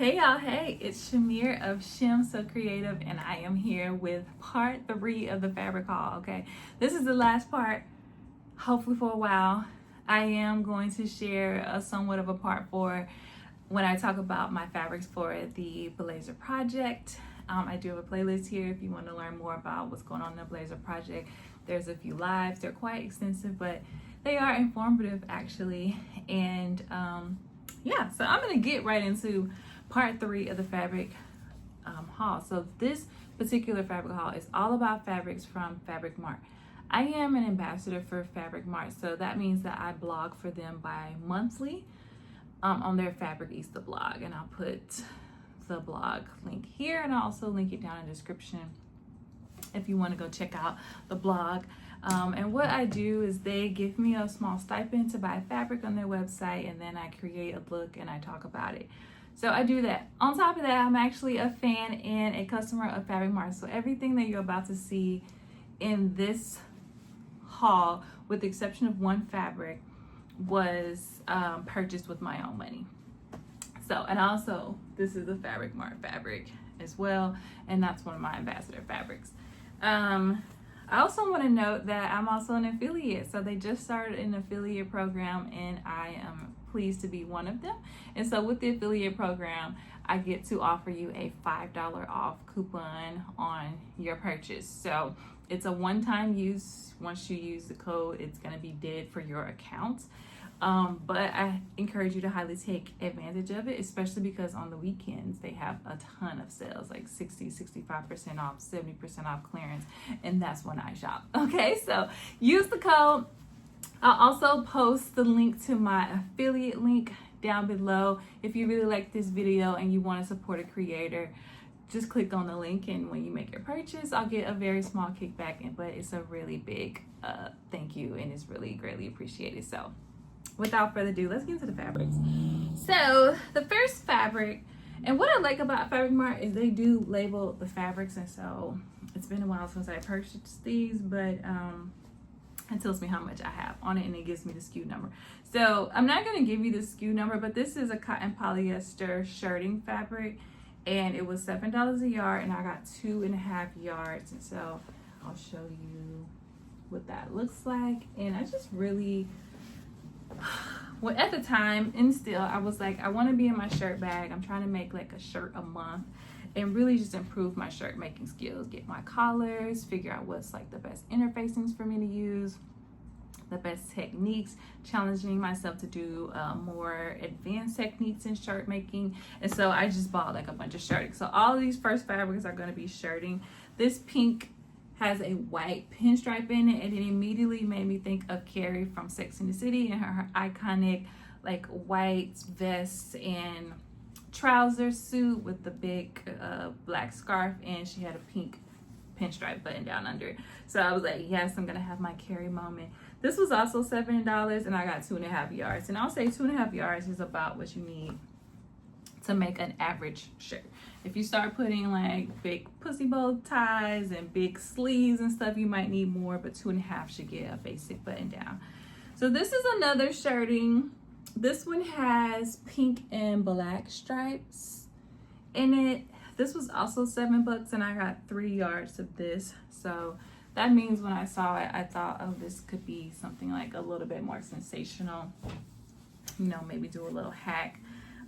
Hey y'all, hey, it's Shamir of Shim So Creative, and I am here with part 3 of the fabric haul. Okay, this is the last part, hopefully for a while. I am going to share somewhat of a part 4 when I talk about my fabrics for the Blazer project. I do have a playlist here if you want to learn more about what's going on in the Blazer project. There's a few lives, they're quite extensive, but they are informative actually. And yeah, so I'm going to get right into part 3 of the fabric haul. So this particular fabric haul is all about fabrics from Fabric Mart. I am an ambassador for Fabric Mart, so that means that I blog for them bi-monthly on their Fabricista blog, and I'll put the blog link here, and I'll also link it down in the description if you want to go check out the blog. And what I do is they give me a small stipend to buy fabric on their website, and then I create a look and I talk about it. So I do that. On top of that, I'm actually a fan and a customer of Fabric Mart. So everything that you're about to see in this haul, with the exception of one fabric, was purchased with my own money. So, and also this is a Fabric Mart fabric as well, and that's one of my ambassador fabrics. I also want to note that I'm also an affiliate. So they just started an affiliate program, and I am pleased to be one of them. And so with the affiliate program, I get to offer you a $5 off coupon on your purchase. So it's a one-time use. Once you use the code, it's going to be dead for your account. But I encourage you to highly take advantage of it, especially because on the weekends they have a ton of sales, like 65% off, 70% off clearance, and that's when I shop. Okay, so use the code. I'll also post the link to my affiliate link down below. If you really like this video and you want to support a creator, just click on the link, and when you make your purchase, I'll get a very small kickback, but it's a really big thank you, and it's really greatly appreciated. So without further ado, let's get into the fabrics. So the first fabric, and what I like about Fabric Mart is they do label the fabrics, and so it's been a while since I purchased these, but it tells me how much I have on it, and it gives me the SKU number. So I'm not going to give you the SKU number, but this is a cotton polyester shirting fabric, and it was $7 a yard, and I got 2.5 yards. And so I'll show you what that looks like. And I just really, well, at the time and still, I was like, I want to be in my shirt bag. I'm trying to make like a shirt a month and really just improve my shirt making skills, get my collars, figure out what's like the best interfacings for me to use, the best techniques, challenging myself to do more advanced techniques in shirt making. And so I just bought like a bunch of shirting. So all of these first fabrics are going to be shirting. This pink has a white pinstripe in it, and it immediately made me think of Carrie from Sex and the City and her iconic like white vest and trouser suit with the big black scarf, and she had a pink pinstripe button down under it. So I was like, yes, I'm gonna have my Carrie moment. This was also $7, and I got 2.5 yards, and I'll say 2.5 yards is about what you need to make an average shirt. If you start putting like big pussy bow ties and big sleeves and stuff, you might need more, but 2.5 should get a basic button down. So this is another shirting. This one has pink and black stripes in it. This was also $7, and I got 3 yards of this. So that means when I saw it, I thought, oh, this could be something like a little bit more sensational. You know, maybe do a little hack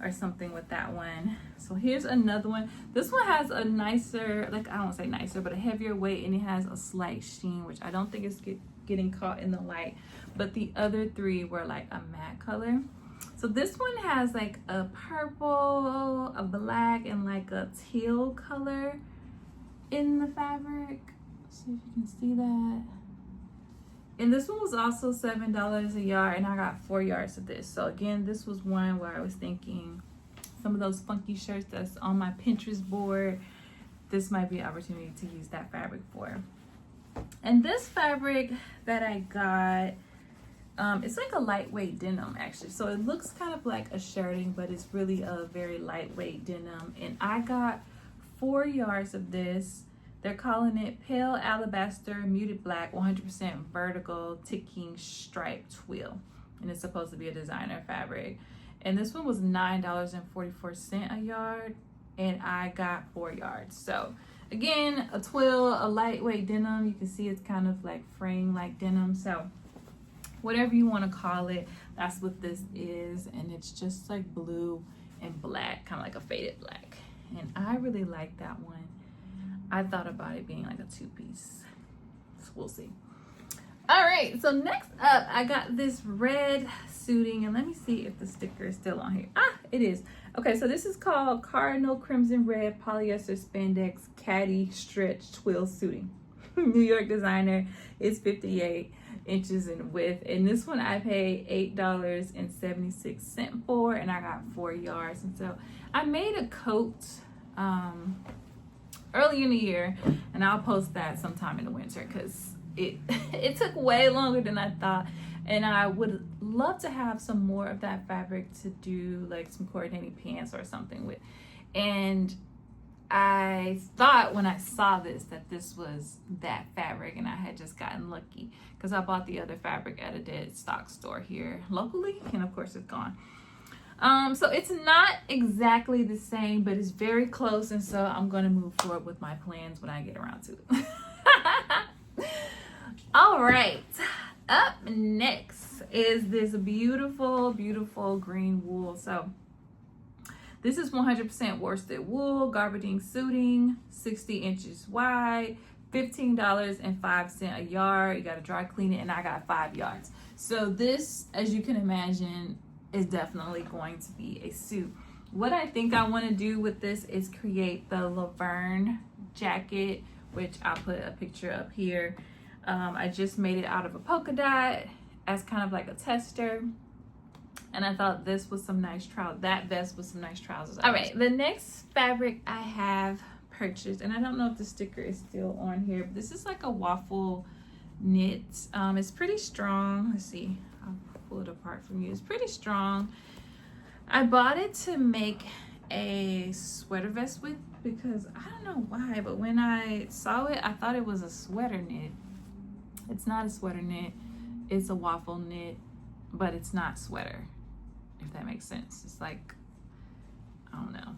or something with that one. So here's another one. This one has a nicer, like I don't say nicer, but a heavier weight, and it has a slight sheen, which I don't think is getting caught in the light. But the other 3 were like a matte color. So this one has like a purple, a black, and like a teal color in the fabric. See if you can see that. And this one was also $7 a yard, and I got 4 yards of this. So again, this was one where I was thinking some of those funky shirts that's on my Pinterest board, this might be an opportunity to use that fabric for. And this fabric that I got, it's like a lightweight denim actually. So it looks kind of like a shirting, but it's really a very lightweight denim. And I got 4 yards of this. They're calling it Pale Alabaster Muted Black 100% Vertical Ticking Stripe Twill. And it's supposed to be a designer fabric. and this one was $9.44 a yard, and I got 4 yards. So again, a twill, a lightweight denim. You can see it's kind of like frame like denim. So whatever you want to call it, that's what this is. And it's just like blue and black, kind of like a faded black. And I really like that one. I thought about it being like a 2-piece. So we'll see. All right, so next up, I got this red suiting, and let me see if the sticker is still on here. Ah, it is. Okay, so this is called Cardinal Crimson Red Polyester Spandex Caddy Stretch Twill Suiting. New York designer. It's 58 inches in width, and this one I paid $8.76 for, and I got 4 yards. And so I made a coat early in the year, and I'll post that sometime in the winter because it took way longer than I thought, and I would love to have some more of that fabric to do like some coordinating pants or something with. And I thought when I saw this that this was that fabric, and I had just gotten lucky because I bought the other fabric at a dead stock store here locally, and of course it's gone. So it's not exactly the same, but it's very close, and so I'm going to move forward with my plans when I get around to it. All right, up next is this beautiful, beautiful green wool. So this is 100% worsted wool, gabardine suiting, 60 inches wide, $15.05 a yard. You got to dry clean it, and I got 5 yards. So this, as you can imagine, is definitely going to be a suit. What I think I want to do with this is create the Laverne jacket, which I'll put a picture up here. I just made it out of a polka dot as kind of like a tester, and I thought this was some nice trousers. That vest was some nice trousers. All right, the next fabric I have purchased, and I don't know if the sticker is still on here, but this is like a waffle knit. It's pretty strong. Let's see, I'll pull it apart from you. It's pretty strong. I bought it to make a sweater vest with because I don't know why, but when I saw it, I thought it was a sweater knit. It's not a sweater knit, it's a waffle knit, but it's not sweater, if that makes sense. It's like, I don't know,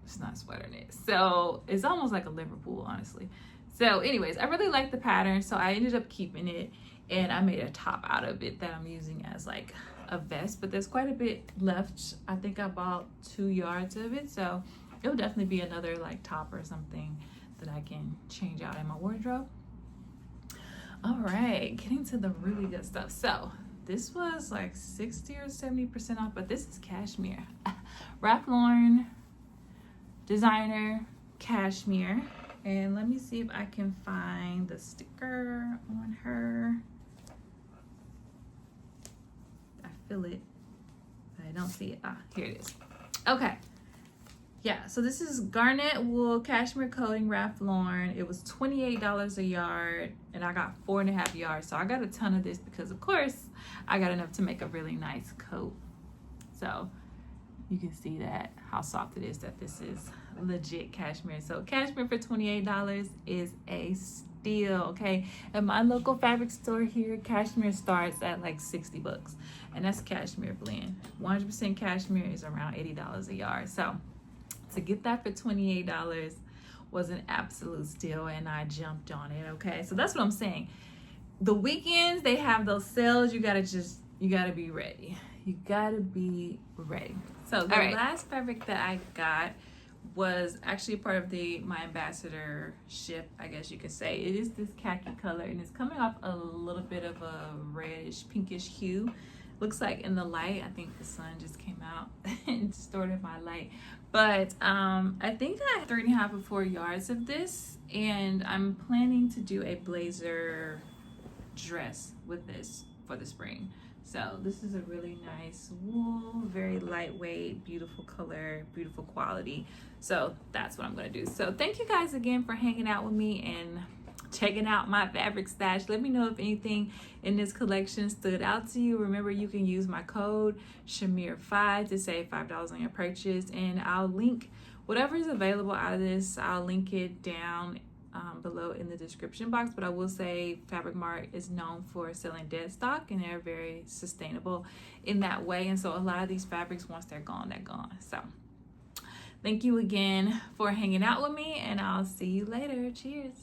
it's not sweater knit. So it's almost like a Liverpool, honestly. So anyways, I really like the pattern, so I ended up keeping it, and I made a top out of it that I'm using as like a vest, but there's quite a bit left. I think I bought 2 yards of it, so it'll definitely be another like top or something that I can change out in my wardrobe. All right, getting to the really good stuff. So this was like 60 or 70% off, but this is cashmere. Ralph Lauren designer cashmere. And let me see if I can find the sticker on her. I feel it, but I don't see it. Ah, here it is. Okay. Yeah, so this is garnet wool cashmere coating Ralph Lauren. It was $28 a yard, and I got 4.5 yards. So I got a ton of this because, of course, I got enough to make a really nice coat. So you can see that how soft it is, that this is legit cashmere. So cashmere for $28 is a steal, okay? At my local fabric store here, cashmere starts at like 60 bucks, and that's cashmere blend. 100% cashmere is around $80 a yard. So to get that for $28 was an absolute steal, and I jumped on it, okay? So that's what I'm saying. The weekends, they have those sales. You gotta be ready. You gotta be ready. So the last fabric that I got was actually part of my ambassadorship, I guess you could say. It is this khaki color, and it's coming off a little bit of a reddish, pinkish hue. Looks like in the light, I think the sun just came out and distorted my light. But I think I have 3.5 or 4 yards of this, and I'm planning to do a blazer dress with this for the spring. So this is a really nice wool, very lightweight, beautiful color, beautiful quality. So that's what I'm gonna do. So thank you guys again for hanging out with me and checking out my fabric stash. Let me know if anything in this collection stood out to you. Remember, you can use my code Shamir5 to save $5 on your purchase, and I'll link whatever is available out of this. I'll link it down below in the description box. But I will say Fabric Mart is known for selling dead stock, and they're very sustainable in that way. And so a lot of these fabrics, once they're gone, they're gone. So thank you again for hanging out with me, and I'll see you later. Cheers.